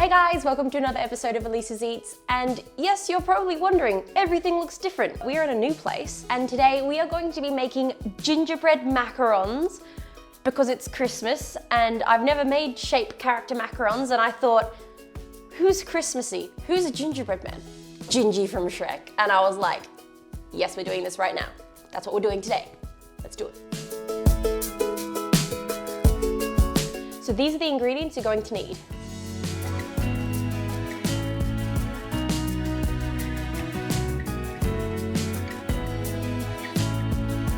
Hey guys, welcome to another episode of Elise's Eats. And yes, you're probably wondering, everything looks different. We are in a new place, and today we are going to be making gingerbread macarons because it's Christmas, and I've never made shape character macarons, and I thought, who's Christmassy? Who's a gingerbread man? Gingy from Shrek. And I was like, yes, we're doing this right now. That's what we're doing today. Let's do it. So these are the ingredients you're going to need.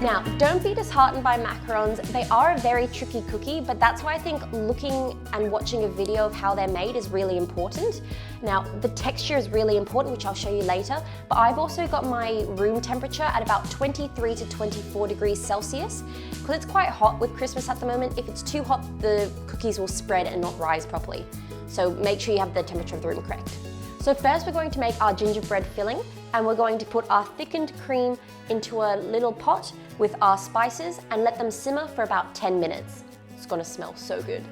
Now, don't be disheartened by macarons. They are a very tricky cookie, but that's why I think looking and watching a video of how they're made is really important. Now, the texture is really important, which I'll show you later, but I've also got my room temperature at about 23 to 24 degrees Celsius, because it's quite hot with Christmas at the moment. If it's too hot, the cookies will spread and not rise properly. So make sure you have the temperature of the room correct. So first we're going to make our gingerbread filling, and we're going to put our thickened cream into a little pot with our spices and let them simmer for about 10 minutes. It's gonna smell so good.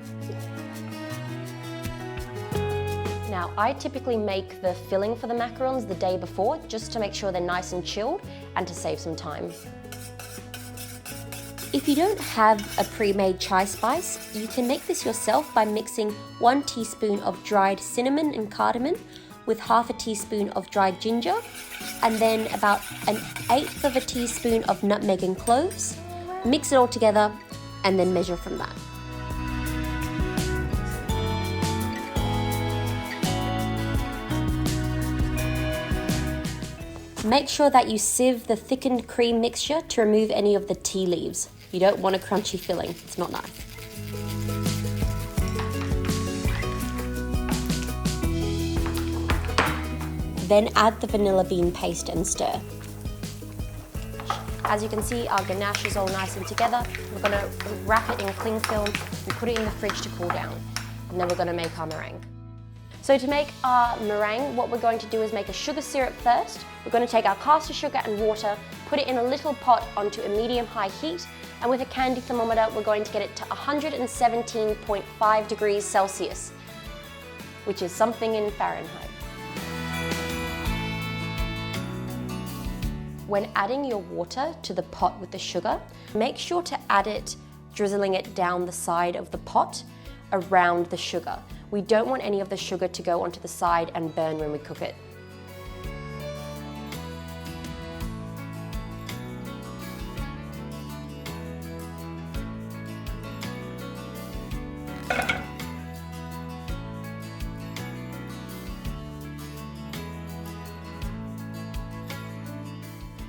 Now, I typically make the filling for the macarons the day before, just to make sure they're nice and chilled and to save some time. If you don't have a pre-made chai spice, you can make this yourself by mixing 1 teaspoon of dried cinnamon and cardamom with half a teaspoon of dried ginger, and then about 1/8 of a teaspoon of nutmeg and cloves. Mix it all together and then measure from that. Make sure that you sieve the thickened cream mixture to remove any of the tea leaves. You don't want a crunchy filling, it's not nice. Then add the vanilla bean paste and stir. As you can see, our ganache is all nice and together. We're gonna wrap it in cling film and put it in the fridge to cool down. And then we're gonna make our meringue. So to make our meringue, what we're going to do is make a sugar syrup first. We're gonna take our caster sugar and water, put it in a little pot onto a medium-high heat, and with a candy thermometer, we're going to get it to 117.5 degrees Celsius, which is something in Fahrenheit. When adding your water to the pot with the sugar, make sure to add it, drizzling it down the side of the pot around the sugar. We don't want any of the sugar to go onto the side and burn when we cook it.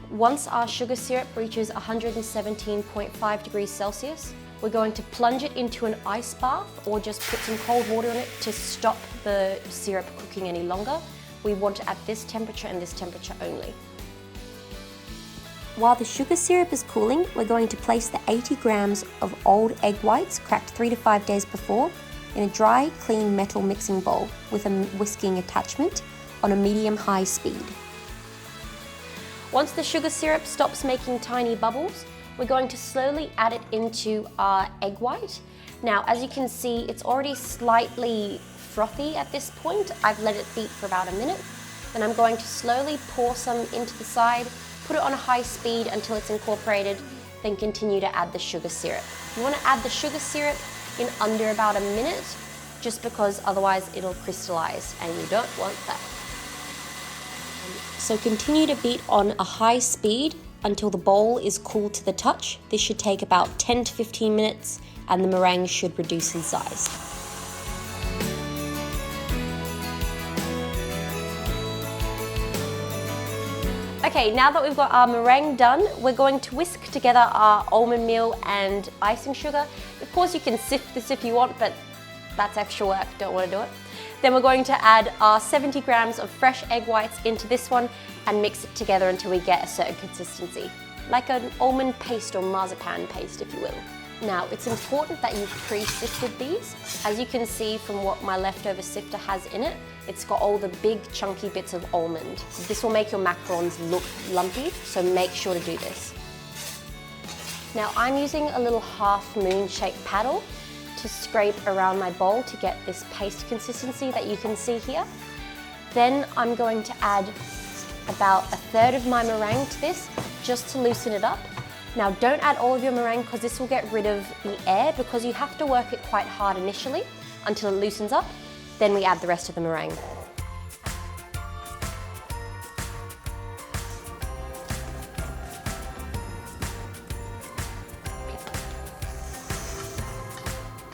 Once our sugar syrup reaches 117.5 degrees Celsius, we're going to plunge it into an ice bath or just put some cold water in it to stop the syrup cooking any longer. We want it at this temperature and this temperature only. While the sugar syrup is cooling, we're going to place the 80 grams of old egg whites cracked 3 to 5 days before in a dry, clean metal mixing bowl with a whisking attachment on a medium-high speed. Once the sugar syrup stops making tiny bubbles, we're going to slowly add it into our egg white. Now, as you can see, it's already slightly frothy at this point. I've let it beat for about a minute. Then I'm going to slowly pour some into the side, put it on a high speed until it's incorporated, then continue to add the sugar syrup. You want to add the sugar syrup in under about a minute, just because otherwise it'll crystallize, and you don't want that. So continue to beat on a high speed until the bowl is cool to the touch. This should take about 10 to 15 minutes and the meringue should reduce in size. Okay, now that we've got our meringue done, we're going to whisk together our almond meal and icing sugar. Of course you can sift this if you want, but that's extra work, don't want to do it. Then we're going to add our 70 grams of fresh egg whites into this one and mix it together until we get a certain consistency, like an almond paste or marzipan paste, if you will. Now, it's important that you've pre-sifted these. As you can see from what my leftover sifter has in it, it's got all the big chunky bits of almond. This will make your macarons look lumpy, so make sure to do this. Now, I'm using a little half moon shaped paddle. to scrape around my bowl to get this paste consistency that you can see here. Then I'm going to add about 1/3 of my meringue to this, just to loosen it up. Now don't add all of your meringue because this will get rid of the air, because you have to work it quite hard initially until it loosens up. Then we add the rest of the meringue.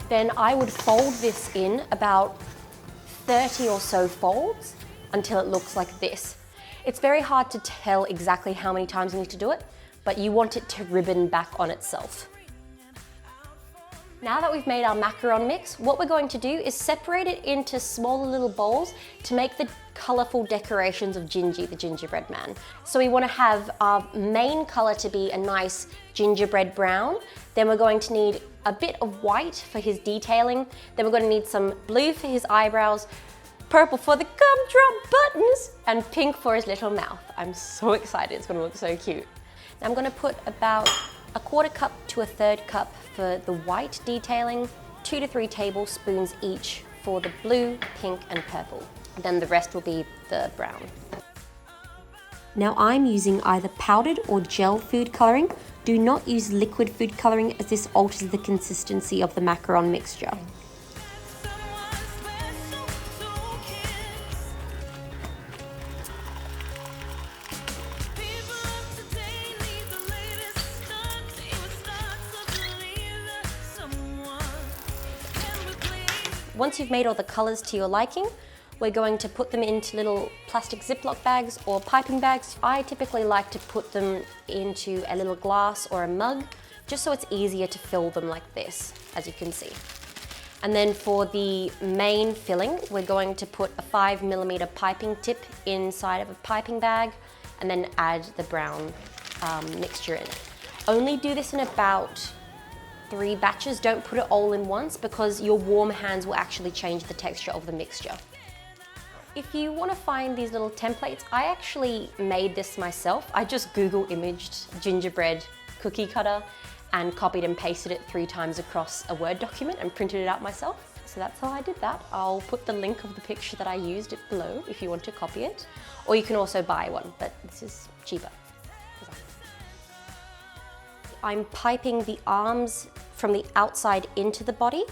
Then I would fold this in about 30 or so folds until it looks like this. It's very hard to tell exactly how many times you need to do it, but you want it to ribbon back on itself. Now that we've made our macaron mix, what we're going to do is separate it into smaller little bowls to make the colourful decorations of Gingy, the gingerbread man. So we want to have our main colour to be a nice gingerbread brown. Then we're going to need a bit of white for his detailing. Then we're going to need some blue for his eyebrows, purple for the gumdrop buttons, and pink for his little mouth. I'm so excited, it's going to look so cute. Now I'm going to put about 1/4 cup to 1/3 cup for the white detailing, 2 to 3 tablespoons each for the blue, pink and purple. Then the rest will be the brown. Now I'm using either powdered or gel food colouring. Do not use liquid food colouring, as this alters the consistency of the macaron mixture. Once you've made all the colours to your liking, we're going to put them into little plastic Ziploc bags or piping bags. I typically like to put them into a little glass or a mug, just so it's easier to fill them like this, as you can see. And then for the main filling, we're going to put a 5mm piping tip inside of a piping bag and then add the brown mixture in. Only do this in about 3 batches, don't put it all in once, because your warm hands will actually change the texture of the mixture. If you want to find these little templates, I actually made this myself. I just Google imaged gingerbread cookie cutter and copied and pasted it 3 times across a Word document and printed it out myself. So that's how I did that. I'll put the link of the picture that I used below if you want to copy it, or you can also buy one, but this is cheaper. I'm piping the arms from the outside into the body,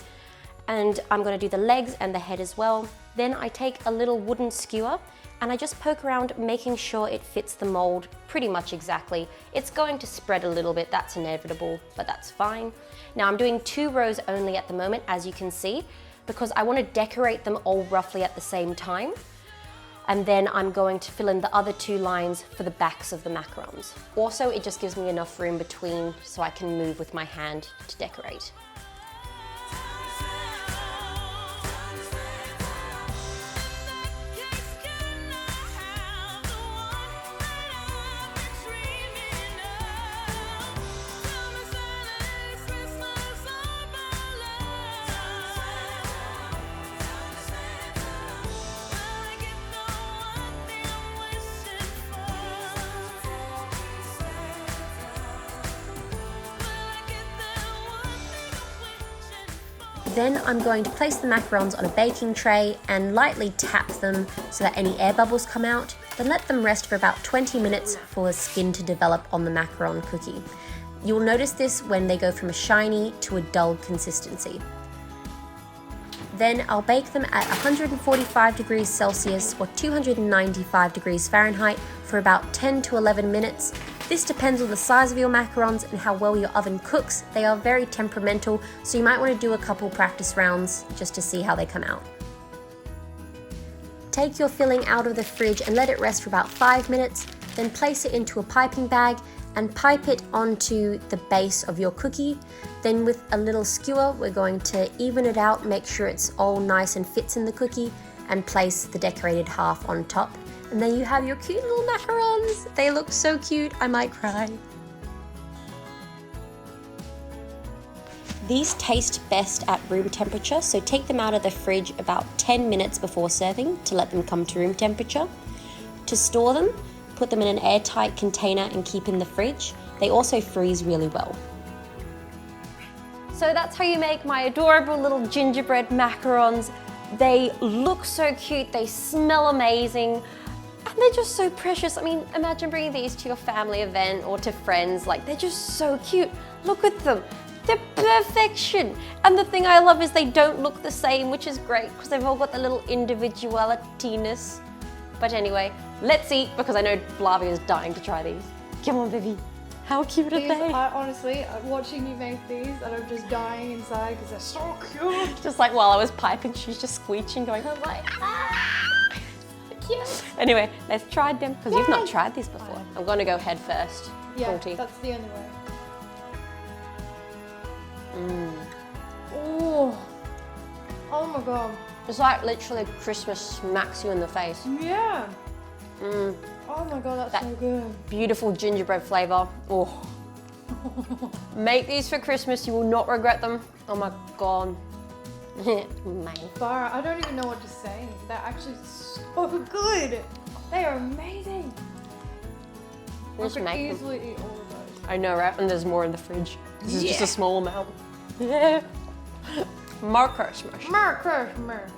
and I'm going to do the legs and the head as well. Then I take a little wooden skewer and I just poke around, making sure it fits the mold pretty much exactly. It's going to spread a little bit, that's inevitable, but that's fine. Now I'm doing 2 rows only at the moment, as you can see, because I want to decorate them all roughly at the same time. And then I'm going to fill in the other 2 lines for the backs of the macarons. Also, it just gives me enough room between so I can move with my hand to decorate. Then I'm going to place the macarons on a baking tray and lightly tap them so that any air bubbles come out. Then let them rest for about 20 minutes for the skin to develop on the macaron cookie. You'll notice this when they go from a shiny to a dull consistency. Then I'll bake them at 145 degrees Celsius or 295 degrees Fahrenheit for about 10 to 11 minutes. This depends on the size of your macarons and how well your oven cooks. They are very temperamental, so you might want to do a couple practice rounds just to see how they come out. Take your filling out of the fridge and let it rest for about 5 minutes, then place it into a piping bag and pipe it onto the base of your cookie. Then with a little skewer, we're going to even it out, make sure it's all nice and fits in the cookie, and place the decorated half on top. And then you have your cute little macarons. They look so cute, I might cry. These taste best at room temperature, so take them out of the fridge about 10 minutes before serving to let them come to room temperature. To store them, put them in an airtight container and keep in the fridge. They also freeze really well. So that's how you make my adorable little gingerbread macarons. They look so cute, they smell amazing, and they're just so precious. I mean, imagine bringing these to your family event or to friends. Like, they're just so cute. Look at them. They're perfection. And the thing I love is they don't look the same, which is great because they've all got the little individualityness. But anyway, let's eat because I know Flavia is dying to try these. Come on, baby. How cute are they? Honestly, watching you make these, and I'm just dying inside because they're so cute. Just like while I was piping, she's just squeeching, going, I'm like, ah! Cute. Anyway, let's try them because you've not tried these before. I'm going to go head first. Yeah, Salty. that's the only way. Oh my god. It's like literally Christmas smacks you in the face. Yeah. Oh my god, that's so good. Beautiful gingerbread flavour. Oh. Make these for Christmas, you will not regret them. Oh my god. Farah, I don't even know what to say. They're actually so good. They are amazing. I could easily eat all of those. I know, right? And there's more in the fridge. This is just a small amount. Yeah. Merry Christmas. Merry Christmas.